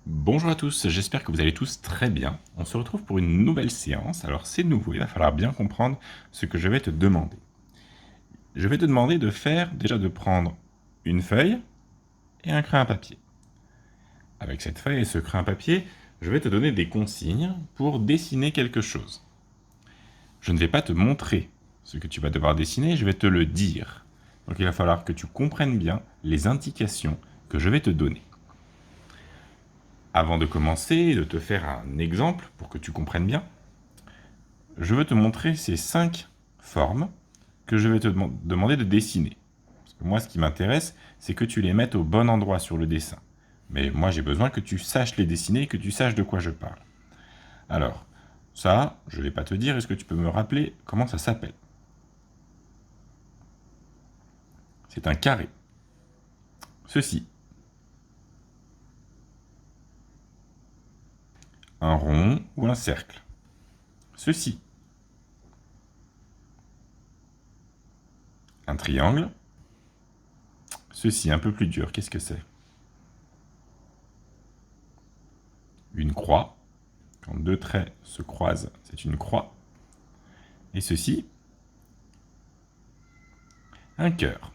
Bonjour à tous, j'espère que vous allez tous très bien. On se retrouve pour une nouvelle séance. Alors c'est nouveau, il va falloir bien comprendre ce que je vais te demander. Je vais te demander de prendre une feuille et un crayon à papier. Avec cette feuille et ce crayon à papier, je vais te donner des consignes pour dessiner quelque chose. Je ne vais pas te montrer ce que tu vas devoir dessiner, je vais te le dire. Donc il va falloir que tu comprennes bien les indications que je vais te donner. Avant de commencer et de te faire un exemple pour que tu comprennes bien, je veux te montrer ces 5 formes que je vais te demander de dessiner. Parce que moi, ce qui m'intéresse, c'est que tu les mettes au bon endroit sur le dessin. Mais moi, j'ai besoin que tu saches les dessiner et que tu saches de quoi je parle. Alors, ça, je ne vais pas te dire. Est-ce que tu peux me rappeler comment ça s'appelle? C'est un carré. Ceci. Un rond ou un cercle. Ceci. Un triangle. Ceci, un peu plus dur. Qu'est-ce que c'est? Une croix. Quand deux traits se croisent, c'est une croix. Et ceci, un cœur.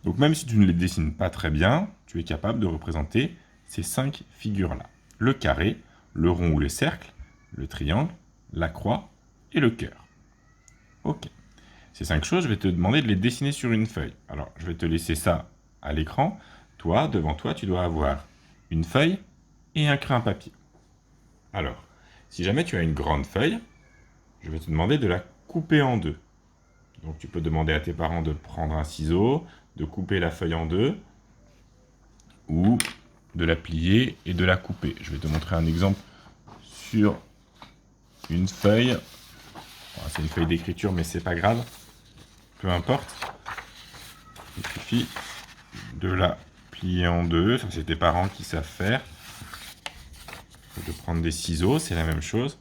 Donc même si tu ne les dessines pas très bien, tu es capable de représenter ces 5 figures-là. Le carré, le rond ou le cercle, le triangle, la croix et le cœur. Ok. Ces 5 choses, je vais te demander de les dessiner sur une feuille. Alors, je vais te laisser ça à l'écran. Toi, devant toi, tu dois avoir une feuille et un crayon papier. Alors, si jamais tu as une grande feuille, je vais te demander de la couper en deux. Donc tu peux demander à tes parents de prendre un ciseau, de couper la feuille en deux, ou de la plier et de la couper. Je vais te montrer un exemple sur une feuille. C'est une feuille d'écriture, mais c'est pas grave. Peu importe. Il suffit de la plier en deux. Ça, c'est tes parents qui savent faire. De prendre des ciseaux, c'est la même chose.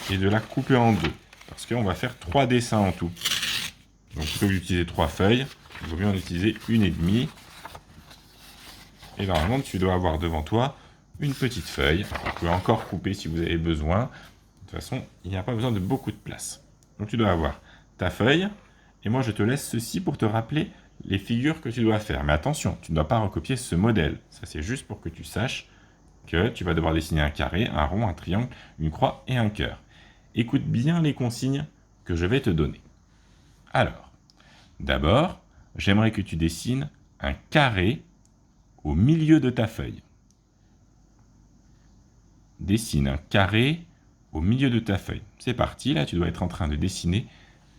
Et de la couper en deux. Parce qu'on va faire 3 dessins en tout. Donc plutôt que d'utiliser 3 feuilles, il vaut mieux en utiliser une et demie. Et normalement, tu dois avoir devant toi une petite feuille. Vous pouvez encore couper si vous avez besoin. De toute façon, il n'y a pas besoin de beaucoup de place. Donc tu dois avoir ta feuille. Et moi, je te laisse ceci pour te rappeler les figures que tu dois faire. Mais attention, tu ne dois pas recopier ce modèle. Ça, c'est juste pour que tu saches que tu vas devoir dessiner un carré, un rond, un triangle, une croix et un cœur. Écoute bien les consignes que je vais te donner. Alors, d'abord, j'aimerais que tu dessines un carré au milieu de ta feuille. Dessine un carré au milieu de ta feuille. C'est parti, là tu dois être en train de dessiner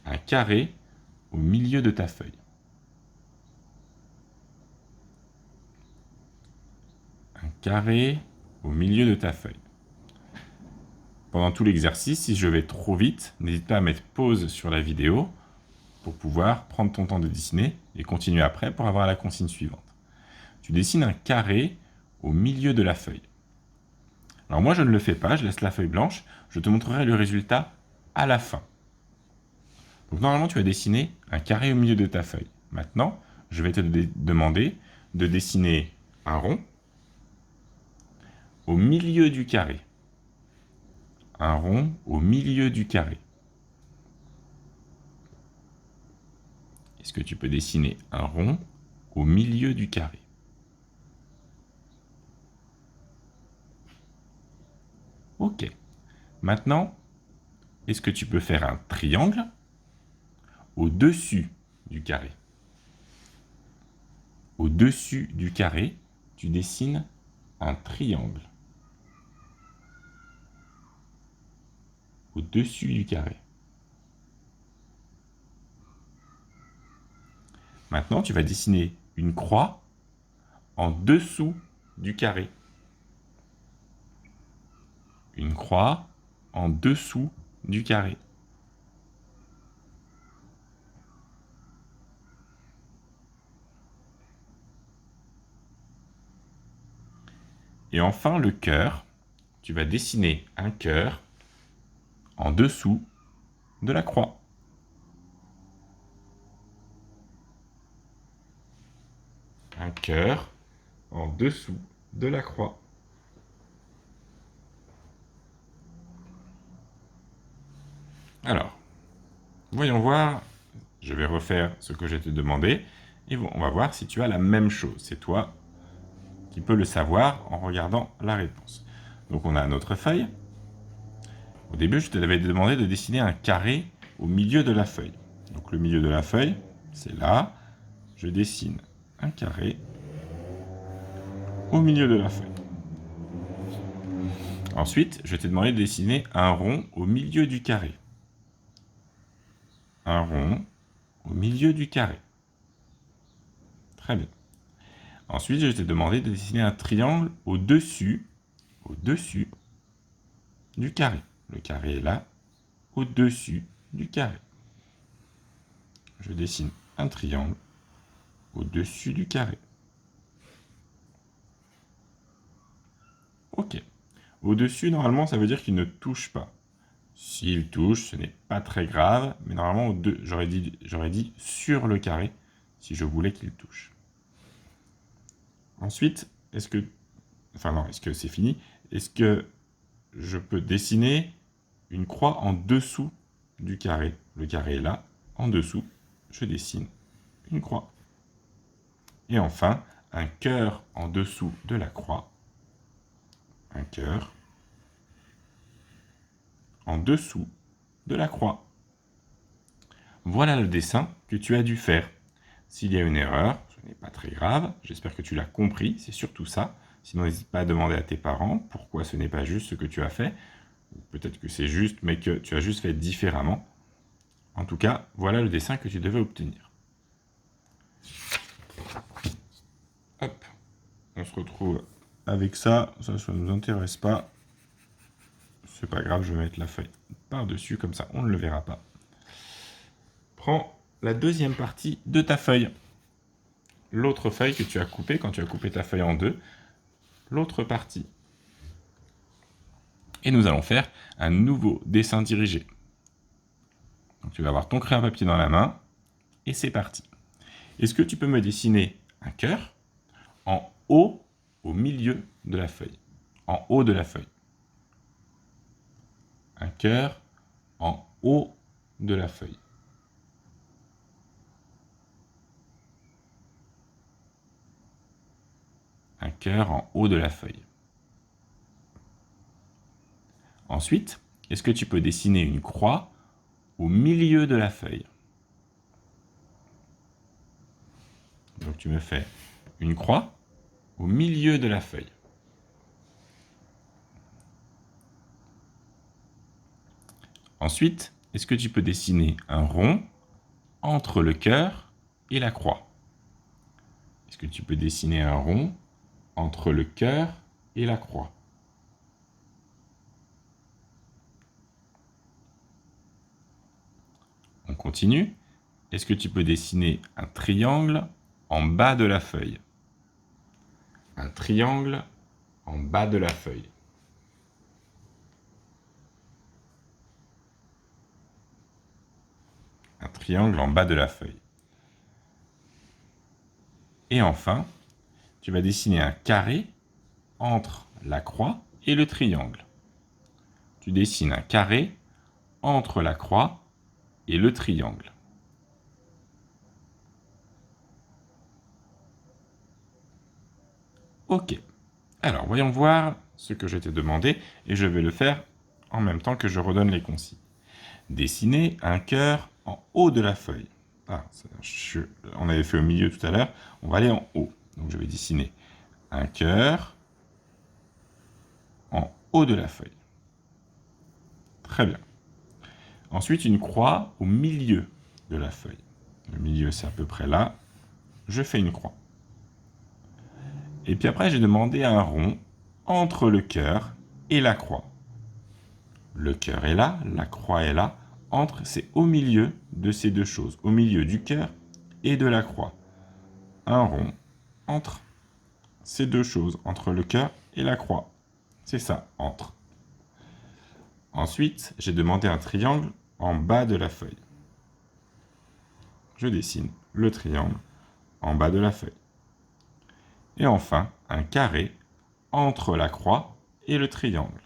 un carré au milieu de ta feuille. Un carré au milieu de ta feuille. Pendant tout l'exercice, si je vais trop vite, n'hésite pas à mettre pause sur la vidéo pour pouvoir prendre ton temps de dessiner et continuer après pour avoir la consigne suivante. Tu dessines un carré au milieu de la feuille. Alors moi je ne le fais pas, je laisse la feuille blanche, je te montrerai le résultat à la fin. Donc normalement tu as dessiné un carré au milieu de ta feuille. Maintenant, je vais te demander de dessiner un rond au milieu du carré. Un rond au milieu du carré. Est-ce que tu peux dessiner un rond au milieu du carré? Ok. Maintenant, est-ce que tu peux faire un triangle au-dessus du carré? Au-dessus du carré, tu dessines un triangle. Au-dessus du carré. Maintenant, tu vas dessiner une croix en dessous du carré. Une croix en dessous du carré. Et enfin, le cœur. Tu vas dessiner un cœur en dessous de la croix. Un cœur en dessous de la croix. Alors, voyons voir. Je vais refaire ce que je t'ai demandé et on va voir si tu as la même chose. C'est toi qui peux le savoir en regardant la réponse. Donc on a notre feuille. Au début, je t'avais demandé de dessiner un carré au milieu de la feuille. Donc le milieu de la feuille, c'est là. Je dessine un carré au milieu de la feuille. Ensuite, je t'ai demandé de dessiner un rond au milieu du carré. Un rond au milieu du carré. Très bien. Ensuite, je t'ai demandé de dessiner un triangle au-dessus du carré. Le carré est là, au-dessus du carré. Je dessine un triangle au-dessus du carré. Ok. Au-dessus, normalement, ça veut dire qu'il ne touche pas. S'il touche, ce n'est pas très grave, mais normalement, j'aurais dit sur le carré, si je voulais qu'il touche. Ensuite, est-ce que c'est fini? Est-ce que je peux dessiner une croix en dessous du carré? Le carré est là, en dessous, je dessine une croix. Et enfin, un cœur en dessous de la croix. Un cœur en dessous de la croix. Voilà le dessin que tu as dû faire. S'il y a une erreur, ce n'est pas très grave, j'espère que tu l'as compris, c'est surtout ça. Sinon, n'hésite pas à demander à tes parents pourquoi ce n'est pas juste ce que tu as fait. Peut-être que c'est juste, mais que tu as juste fait différemment. En tout cas, voilà le dessin que tu devais obtenir. Hop, on se retrouve avec ça. Ça ne nous intéresse pas. C'est pas grave, je vais mettre la feuille par-dessus, comme ça on ne le verra pas. Prends la deuxième partie de ta feuille. L'autre feuille que tu as coupée, quand tu as coupé ta feuille en deux, l'autre partie. Et nous allons faire un nouveau dessin dirigé. Donc tu vas avoir ton crayon à papier dans la main, et c'est parti. Est-ce que tu peux me dessiner un cœur en haut, au milieu de la feuille? En haut de la feuille. Un cœur en haut de la feuille. Un cœur en haut de la feuille. Ensuite, est-ce que tu peux dessiner une croix au milieu de la feuille? Donc tu me fais une croix au milieu de la feuille. Ensuite, est-ce que tu peux dessiner un rond entre le cœur et la croix? Est-ce que tu peux dessiner un rond entre le cœur et la croix? On continue. Est-ce que tu peux dessiner un triangle en bas de la feuille? Un triangle en bas de la feuille. Un triangle en bas de la feuille. Et enfin, tu vas dessiner un carré entre la croix et le triangle. Tu dessines un carré entre la croix et le triangle. Ok. Alors, voyons voir ce que je t'ai demandé et je vais le faire en même temps que je redonne les consignes. Dessiner un cœur en haut de la feuille. Ah, on avait fait au milieu tout à l'heure. On va aller en haut. Donc, je vais dessiner un cœur en haut de la feuille. Très bien. Ensuite, une croix au milieu de la feuille. Le milieu, c'est à peu près là. Je fais une croix. Et puis après, j'ai demandé un rond entre le cœur et la croix. Le cœur est là, la croix est là. C'est au milieu de ces deux choses, au milieu du cœur et de la croix. Un rond entre ces deux choses, entre le cœur et la croix. C'est ça, entre. Ensuite, j'ai demandé un triangle en bas de la feuille. Je dessine le triangle en bas de la feuille. Et enfin, un carré entre la croix et le triangle.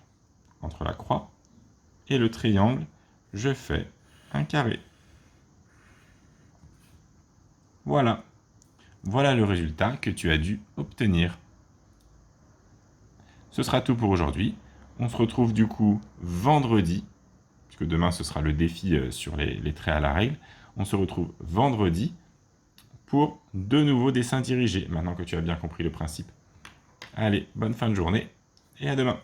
Entre la croix et le triangle, je fais un carré. Voilà. Voilà le résultat que tu as dû obtenir. Ce sera tout pour aujourd'hui. On se retrouve du coup vendredi, puisque demain ce sera le défi sur les traits à la règle. On se retrouve vendredi pour de nouveaux dessins dirigés, maintenant que tu as bien compris le principe. Allez, bonne fin de journée et à demain.